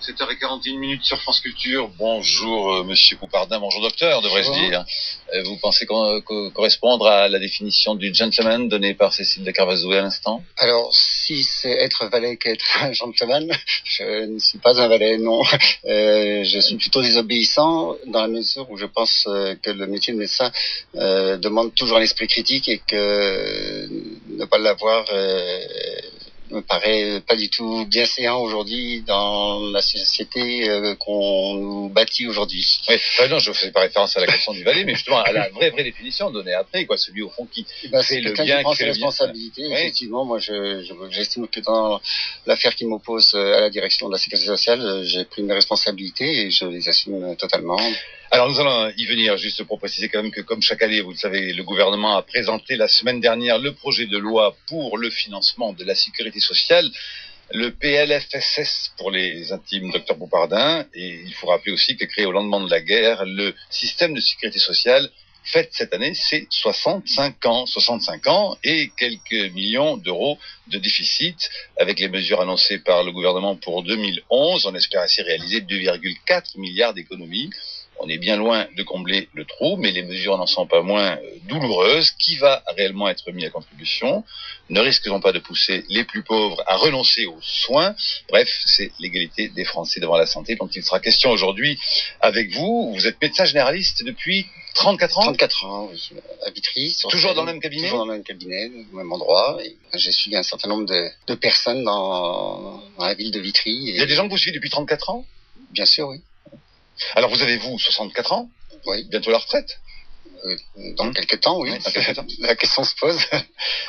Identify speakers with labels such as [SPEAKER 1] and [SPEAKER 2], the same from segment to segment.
[SPEAKER 1] 7h41 sur France Culture. Bonjour Monsieur Poupardin, bonjour docteur, devrais-je dire. Vous pensez correspondre à la définition du gentleman donnée par Cécile de Carvazoué à l'instant?
[SPEAKER 2] Alors, si c'est être valet qu'être un gentleman, je ne suis pas un valet, non. Je suis plutôt désobéissant dans la mesure où je pense que le métier de médecin demande toujours l'esprit critique et que ne pas l'avoir me paraît pas du tout bien séant aujourd'hui dans la société qu'on nous bâtit aujourd'hui.
[SPEAKER 1] Oui, non, je ne fais pas référence à la question du valet, mais justement à la vraie définition donnée après, quoi, celui au fond qui fait le bien,
[SPEAKER 2] qui prend ses responsabilités. Oui. Effectivement, moi, j'estime que dans l'affaire qui m'oppose à la direction de la sécurité sociale, j'ai pris mes responsabilités et je les assume totalement.
[SPEAKER 1] Alors nous allons y venir, juste pour préciser quand même que comme chaque année, vous le savez, le gouvernement a présenté la semaine dernière le projet de loi pour le financement de la sécurité sociale, le PLFSS pour les intimes, docteur Poupardin, et il faut rappeler aussi que créé au lendemain de la guerre, le système de sécurité sociale fête cette année ses 65 ans et quelques millions d'euros de déficit avec les mesures annoncées par le gouvernement pour 2011. On espère ainsi réaliser 2,4 milliards d'économies. On est bien loin de combler le trou, mais les mesures n'en sont pas moins douloureuses. Qui va réellement être mis à contribution? Ne risquons pas de pousser les plus pauvres à renoncer aux soins. Bref, c'est l'égalité des Français devant la santé dont il sera question aujourd'hui avec vous. Vous êtes médecin généraliste depuis 34 ans?
[SPEAKER 2] 34 ans, oui, à Vitry.
[SPEAKER 1] Toujours dans le même cabinet?
[SPEAKER 2] Toujours dans le même cabinet, au même endroit. Et j'ai suivi un certain nombre de personnes dans la ville de Vitry.
[SPEAKER 1] Il y a des gens que vous suivez depuis 34 ans?
[SPEAKER 2] Bien sûr, oui.
[SPEAKER 1] Alors vous avez, vous, 64 ans?
[SPEAKER 2] Oui.
[SPEAKER 1] Bientôt la retraite?
[SPEAKER 2] Dans quelques temps, oui. La question se pose.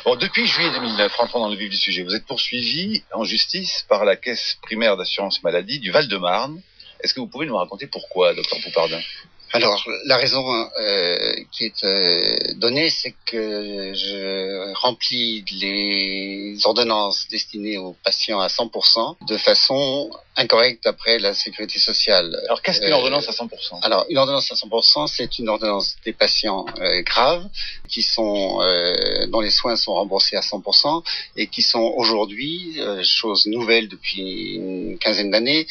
[SPEAKER 1] Bon, depuis juillet 2009, rentrons dans le vif du sujet, vous êtes poursuivi en justice par la Caisse primaire d'assurance maladie du Val-de-Marne. Est-ce que vous pouvez nous raconter pourquoi, docteur Poupardin?
[SPEAKER 2] Alors, la raison qui est donnée, c'est que je remplis les ordonnances destinées aux patients à 100% de façon incorrecte d'après la sécurité sociale.
[SPEAKER 1] Alors, qu'est-ce qu'une ordonnance à 100%?
[SPEAKER 2] Alors, une ordonnance à 100%, c'est une ordonnance des patients graves qui sont dont les soins sont remboursés à 100% et qui sont aujourd'hui, chose nouvelle depuis une quinzaine d'années,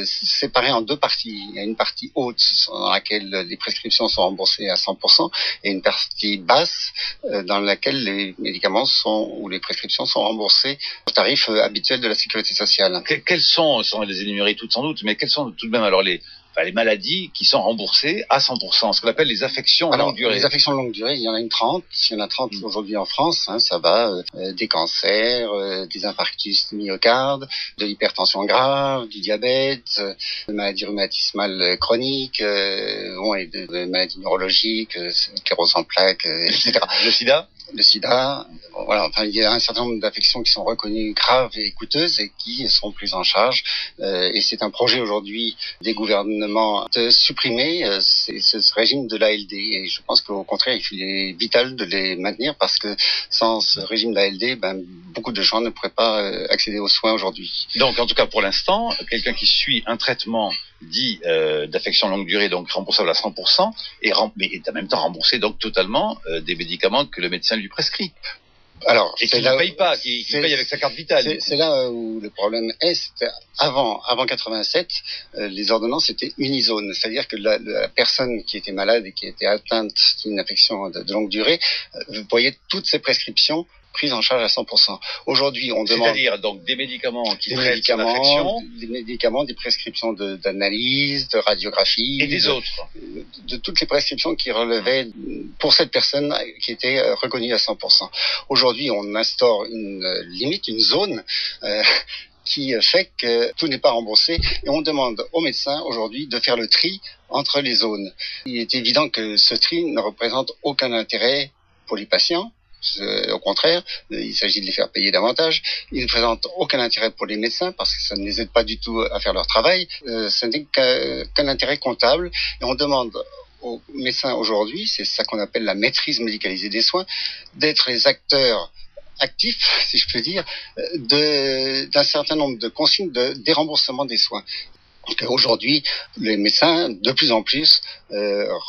[SPEAKER 2] séparées en deux parties. Il y a une partie haute dans laquelle les prescriptions sont remboursées à 100% et une partie basse dans laquelle les médicaments ou les prescriptions sont remboursées au tarif habituel de la sécurité sociale.
[SPEAKER 1] Quelles sont, sans les énumérer toutes sans doute, mais quelles sont tout de même alors les maladies qui sont remboursées à 100%, ce qu'on appelle les affections longue durée?
[SPEAKER 2] Les affections longue durée, il y en a une 30. Il y en a 30 aujourd'hui en France. Ça va des cancers, des infarctus du myocarde, de l'hypertension grave, du diabète, de maladies rhumatismales chroniques, et de maladies neurologiques, sclérose en plaques, etc.
[SPEAKER 1] Le sida?
[SPEAKER 2] Voilà, enfin, il y a un certain nombre d'affections qui sont reconnues graves et coûteuses et qui seront prises en charge. Et c'est un projet aujourd'hui des gouvernements de supprimer ce régime de l'ALD. Et je pense qu'au contraire, il est vital de les maintenir parce que sans ce régime d'ALD, beaucoup de gens ne pourraient pas accéder aux soins aujourd'hui.
[SPEAKER 1] Donc, en tout cas, pour l'instant, quelqu'un qui suit un traitement dit d'affection longue durée, donc remboursable à 100%, mais est en même temps remboursé donc totalement des médicaments que le médecin lui prescrit.
[SPEAKER 2] Alors,
[SPEAKER 1] et qui ne paye pas, qui paye avec sa carte vitale.
[SPEAKER 2] C'est là où le problème est. Avant 87, les ordonnances étaient unisones, c'est-à-dire que la personne qui était malade et qui était atteinte d'une affection de longue durée voyait toutes ses prescriptions prises en charge à 100%. Aujourd'hui, on demande...
[SPEAKER 1] C'est-à-dire donc des médicaments qui traitent son affection,
[SPEAKER 2] des médicaments, des prescriptions d'analyse, de radiographie...
[SPEAKER 1] Et des autres.
[SPEAKER 2] De toutes les prescriptions qui relevaient pour cette personne qui était reconnue à 100%. Aujourd'hui, on instaure une limite, une zone... qui fait que tout n'est pas remboursé et on demande aux médecins aujourd'hui de faire le tri entre les zones. Il est évident que ce tri ne représente aucun intérêt pour les patients. Au contraire, il s'agit de les faire payer davantage. Il ne présente aucun intérêt pour les médecins parce que ça ne les aide pas du tout à faire leur travail. Ce n'est qu'un intérêt comptable et on demande aux médecins aujourd'hui, c'est ça qu'on appelle la maîtrise médicalisée des soins, d'être les acteurs actifs, si je peux dire, d'un certain nombre de consignes de déremboursement des soins. Aujourd'hui, les médecins, de plus en plus,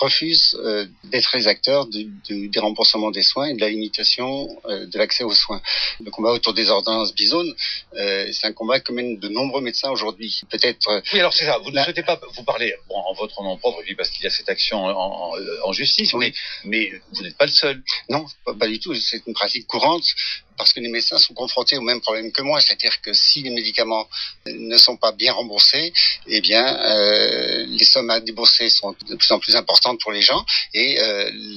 [SPEAKER 2] refusent d'être les acteurs des remboursements des soins et de la limitation de l'accès aux soins. Le combat autour des ordonnances Bisone, c'est un combat que mènent de nombreux médecins aujourd'hui. Peut-être.
[SPEAKER 1] Oui, alors c'est ça. Vous ne souhaitez pas vous parler en votre nom propre, puis parce qu'il y a cette action en justice,
[SPEAKER 2] Oui.
[SPEAKER 1] mais vous n'êtes pas le seul.
[SPEAKER 2] Non, pas du tout. C'est une pratique courante. Parce que les médecins sont confrontés au même problème que moi, c'est-à-dire que si les médicaments ne sont pas bien remboursés, eh bien, les sommes à débourser sont de plus en plus importantes pour les gens, et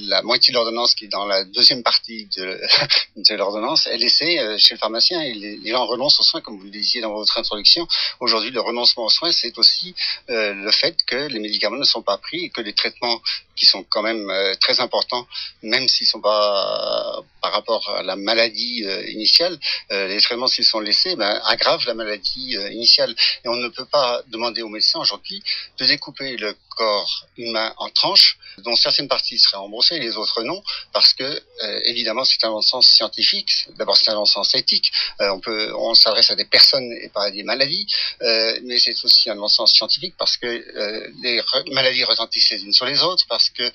[SPEAKER 2] la moitié de l'ordonnance qui est dans la deuxième partie de l'ordonnance est laissée chez le pharmacien, et les gens renoncent aux soins, comme vous le disiez dans votre introduction. Aujourd'hui, le renoncement aux soins, c'est aussi le fait que les médicaments ne sont pas pris et que les traitements qui sont quand même très importants, même s'ils sont pas par rapport à la maladie initiale, les traitements s'ils sont laissés, aggravent la maladie initiale. Et on ne peut pas demander aux médecins aujourd'hui de découper le corps humain en tranches, dont certaines parties seraient remboursées et les autres non, parce que évidemment c'est un non-sens scientifique. D'abord c'est un non-sens éthique. On s'adresse à des personnes et pas à des maladies, mais c'est aussi un non-sens scientifique parce que les maladies retentissent les unes sur les autres, parce que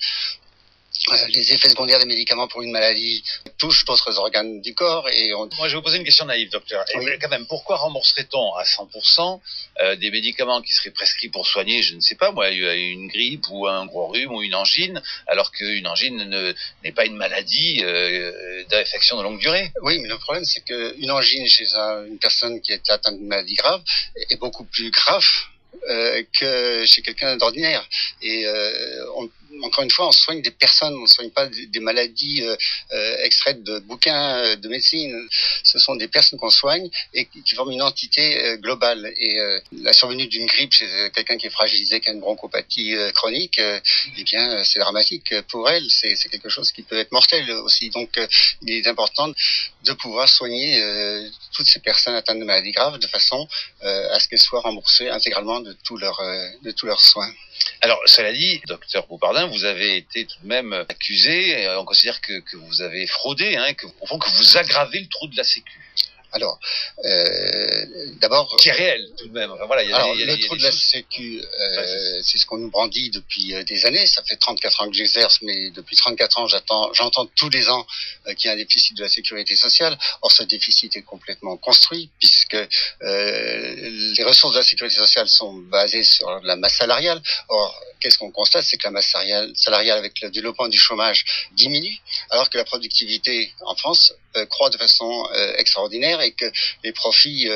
[SPEAKER 2] les effets secondaires des médicaments pour une maladie touchent d'autres organes du corps.
[SPEAKER 1] Moi, je vais vous poser une question naïve, docteur. Oui. Quand même, pourquoi rembourserait-on à 100% des médicaments qui seraient prescrits pour soigner, je ne sais pas moi, une grippe ou un gros rhume ou une angine, alors qu'une angine n'est pas une maladie d'infection de longue durée?
[SPEAKER 2] Oui, mais le problème, c'est qu'une angine chez une personne qui est atteinte d'une maladie grave est beaucoup plus grave que chez quelqu'un d'ordinaire. Et encore une fois, on soigne des personnes, on ne soigne pas des maladies extraites de bouquins de médecine. Ce sont des personnes qu'on soigne et qui forment une entité globale. Et la survenue d'une grippe chez quelqu'un qui est fragilisé, qui a une bronchopathie chronique, eh bien, c'est dramatique pour elle. C'est quelque chose qui peut être mortel aussi. Donc, il est important de pouvoir soigner toutes ces personnes atteintes de maladies graves de façon à ce qu'elles soient remboursées intégralement de tous leurs soins.
[SPEAKER 1] Alors, cela dit, docteur Poupardin, vous avez été tout de même accusé, on considère que vous avez fraudé, au fond que vous aggravez le trou de la Sécu.
[SPEAKER 2] Alors, d'abord...
[SPEAKER 1] Qui est réel, tout de même. Enfin, voilà,
[SPEAKER 2] le trou de la Sécu, c'est ce qu'on nous brandit depuis des années. Ça fait 34 ans que j'exerce, mais depuis 34 ans, j'entends tous les ans qu'il y a un déficit de la sécurité sociale. Or, ce déficit est complètement construit, puisque les ressources de la sécurité sociale sont basées sur la masse salariale. Or, qu'est-ce qu'on constate? C'est que la masse salariale, avec le développement du chômage, diminue, alors que la productivité en France croît de façon extraordinaire, et que les profits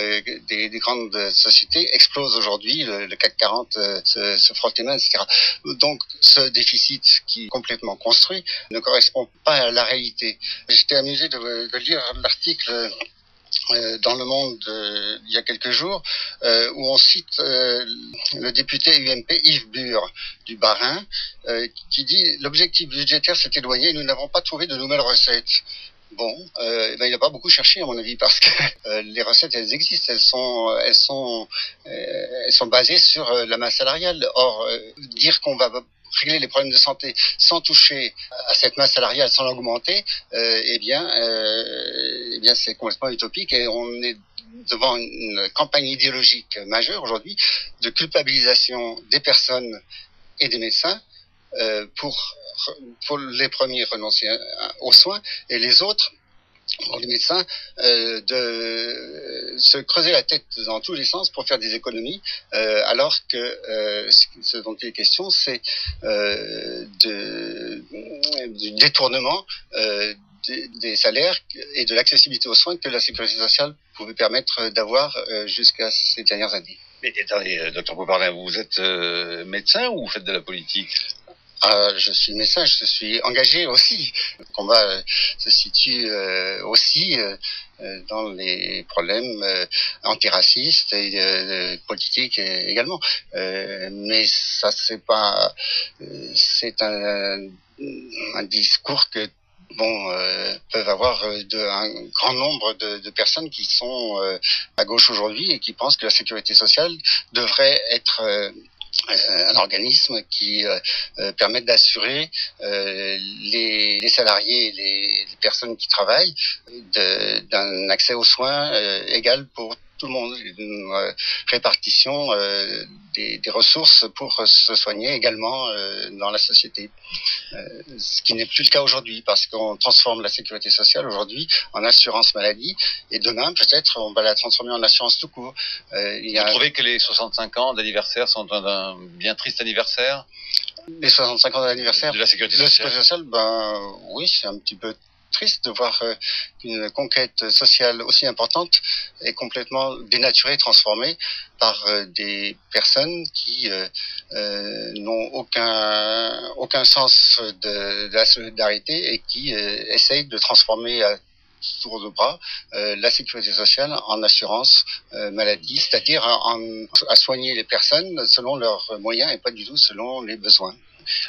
[SPEAKER 2] des grandes sociétés explosent aujourd'hui. Le CAC 40 se frotte les mains, etc. Donc, ce déficit qui est complètement construit ne correspond pas à la réalité. J'étais amusé de lire l'article dans Le Monde il y a quelques jours, où on cite le député UMP Yves Bure du Bas-Rhin, qui dit « L'objectif budgétaire s'est éloigné et nous n'avons pas trouvé de nouvelles recettes ». Bon, il n'a pas beaucoup cherché à mon avis, parce que les recettes, elles existent, elles sont basées sur la masse salariale. Or, dire qu'on va régler les problèmes de santé sans toucher à cette masse salariale, sans l'augmenter, eh bien c'est complètement utopique, et on est devant une campagne idéologique majeure aujourd'hui de culpabilisation des personnes et des médecins pour les premiers renoncer aux soins, et les autres, pour les médecins, de se creuser la tête dans tous les sens pour faire des économies, alors que ce dont il est question, c'est du détournement des salaires et de l'accessibilité aux soins que la sécurité sociale pouvait permettre d'avoir jusqu'à ces dernières années.
[SPEAKER 1] Mais attendez, docteur Poupardin, vous êtes médecin ou vous faites de la politique?
[SPEAKER 2] Je suis médecin, je suis engagé aussi. Le combat se situe aussi dans les problèmes antiracistes et politiques également. Mais ça, c'est un discours que peuvent avoir un grand nombre de personnes qui sont à gauche aujourd'hui et qui pensent que la sécurité sociale devrait être un organisme qui permette d'assurer les salariés et les personnes qui travaillent d'un accès aux soins égal pour tout le monde, une répartition des ressources pour se soigner également dans la société. Ce qui n'est plus le cas aujourd'hui, parce qu'on transforme la sécurité sociale aujourd'hui en assurance maladie, et demain peut-être on va la transformer en assurance tout court.
[SPEAKER 1] Vous trouvez que les 65 ans d'anniversaire sont un bien triste anniversaire?
[SPEAKER 2] Les 65 ans d'anniversaire
[SPEAKER 1] de la sécurité sociale,
[SPEAKER 2] ben oui, c'est un petit peu triste de voir qu'une conquête sociale aussi importante est complètement dénaturée, transformée par des personnes qui n'ont aucun sens de la solidarité et qui essayent de transformer à tour de bras la sécurité sociale en assurance maladie, c'est-à-dire à soigner les personnes selon leurs moyens et pas du tout selon les besoins.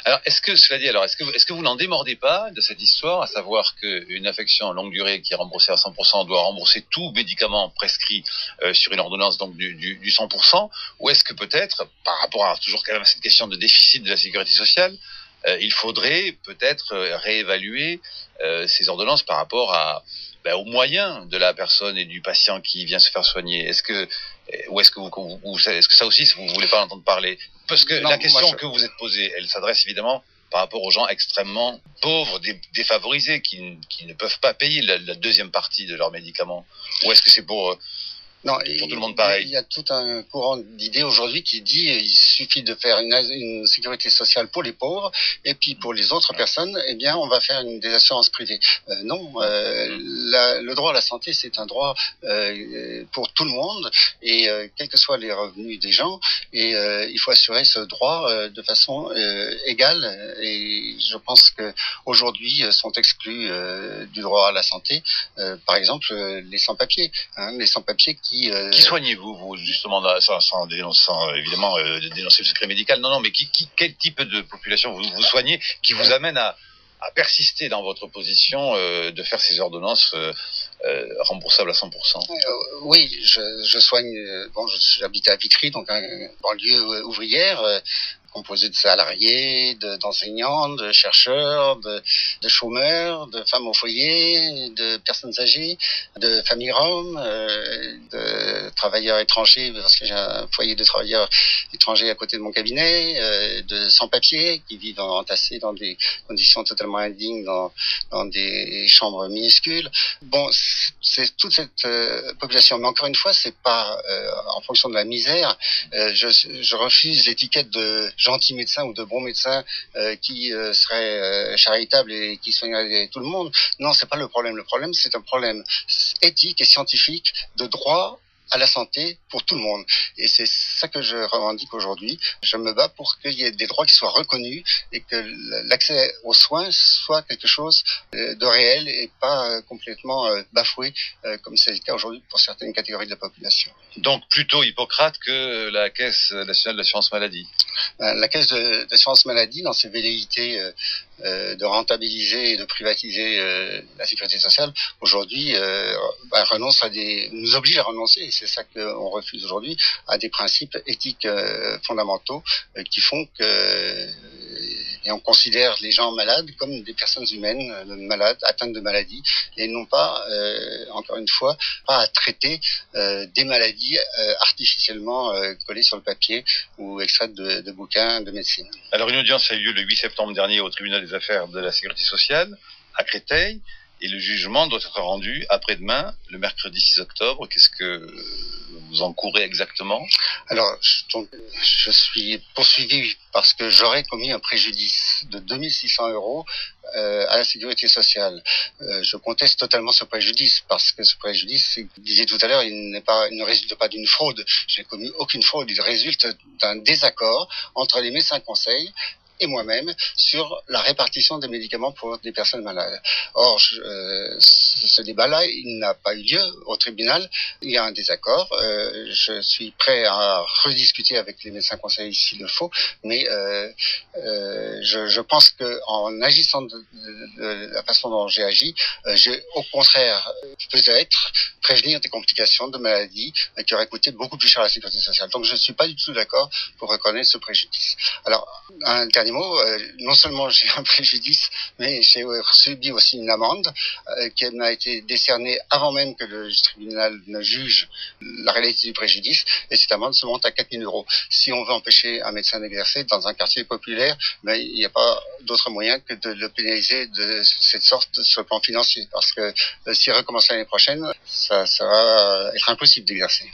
[SPEAKER 1] Alors, est-ce que vous n'en démordez pas de cette histoire, à savoir qu'une affection à longue durée qui est remboursée à 100% doit rembourser tout médicament prescrit sur une ordonnance, donc du 100%, ou est-ce que peut-être, par rapport à toujours quand même à cette question de déficit de la sécurité sociale, il faudrait peut-être réévaluer ces ordonnances par rapport aux moyens de la personne et du patient qui vient se faire soigner? Est-ce que ça aussi, vous voulez pas en entendre parler? Parce que la question que vous êtes posée, elle s'adresse évidemment par rapport aux gens extrêmement pauvres, défavorisés, qui ne peuvent pas payer la deuxième partie de leurs médicaments. Ou est-ce que c'est pour tout le monde pareil?
[SPEAKER 2] Il y a tout un courant d'idées aujourd'hui qui dit il suffit de faire une sécurité sociale pour les pauvres, et puis pour les autres personnes, eh bien, on va faire des assurances privées. Non, le droit à la santé, c'est un droit pour tout le monde, et quels que soient les revenus des gens, et il faut assurer ce droit de façon égale. Et je pense que aujourd'hui sont exclus du droit à la santé, par exemple, les sans-papiers. Les sans-papiers qui
[SPEAKER 1] soignez-vous, vous, justement, sans évidemment dénoncer le secret médical? Non, mais quel type de population vous soignez qui vous amène à persister dans votre position de faire ces ordonnances remboursables à 100%?
[SPEAKER 2] Oui, je soigne. J'habite à Vitry, donc une banlieue ouvrière. Composé de salariés, d'enseignants, de chercheurs, de chômeurs, de femmes au foyer, de personnes âgées, de familles roms, de travailleurs étrangers, parce que j'ai un foyer de travailleurs étrangers à côté de mon cabinet, de sans-papiers qui vivent entassés dans des conditions totalement indignes dans des chambres minuscules. Bon, c'est toute cette population. Mais encore une fois, c'est pas en fonction de la misère. Je refuse l'étiquette de gentil médecin ou de bon médecin qui serait charitable et qui soignerait tout le monde. Non, c'est pas le problème. Le problème, c'est un problème éthique et scientifique de droit à la santé pour tout le monde. Et c'est ça que je revendique aujourd'hui. Je me bats pour qu'il y ait des droits qui soient reconnus et que l'accès aux soins soit quelque chose de réel et pas complètement bafoué comme c'est le cas aujourd'hui pour certaines catégories de la population.
[SPEAKER 1] Donc plutôt Hippocrate que la Caisse nationale d'assurance maladie?
[SPEAKER 2] La Caisse d'assurance maladie, dans ses velléités de rentabiliser et de privatiser la sécurité sociale, aujourd'hui nous oblige à renoncer, et c'est ça qu'on refuse aujourd'hui, à des principes éthiques fondamentaux qui font que et on considère les gens malades comme des personnes humaines malades, atteintes de maladies, et non pas, encore une fois, pas à traiter des maladies artificiellement collées sur le papier ou extraites de bouquins de médecine.
[SPEAKER 1] Alors une audience a eu lieu le 8 septembre dernier au tribunal des affaires de la sécurité sociale à Créteil, et le jugement doit être rendu après-demain, le mercredi 6 octobre. Qu'est-ce que vous encourez exactement?
[SPEAKER 2] Alors, je suis poursuivi parce que j'aurais commis un préjudice de 2600 € à la sécurité sociale. Je conteste totalement ce préjudice, parce que ce préjudice, vous disiez tout à l'heure, il ne résulte pas d'une fraude. Je n'ai commis aucune fraude, il résulte d'un désaccord entre les médecins conseils et moi-même sur la répartition des médicaments pour des personnes malades. Or, ce débat-là, il n'a pas eu lieu au tribunal. Il y a un désaccord. Je suis prêt à rediscuter avec les médecins conseillers s'il le faut, mais je pense que en agissant de la façon dont j'ai agi, j'ai au contraire peut-être prévenir des complications de maladies qui auraient coûté beaucoup plus cher à la sécurité sociale. Donc je ne suis pas du tout d'accord pour reconnaître ce préjudice. Alors, un dernier dernier mot, non seulement j'ai un préjudice, mais j'ai subi aussi une amende qui m'a été décernée avant même que le tribunal ne juge la réalité du préjudice, et cette amende se monte à 4 000 euros. Si on veut empêcher un médecin d'exercer dans un quartier populaire, il n'y a pas d'autre moyen que de le pénaliser de cette sorte sur le plan financier, parce que s'il recommence l'année prochaine, ça va être impossible d'exercer.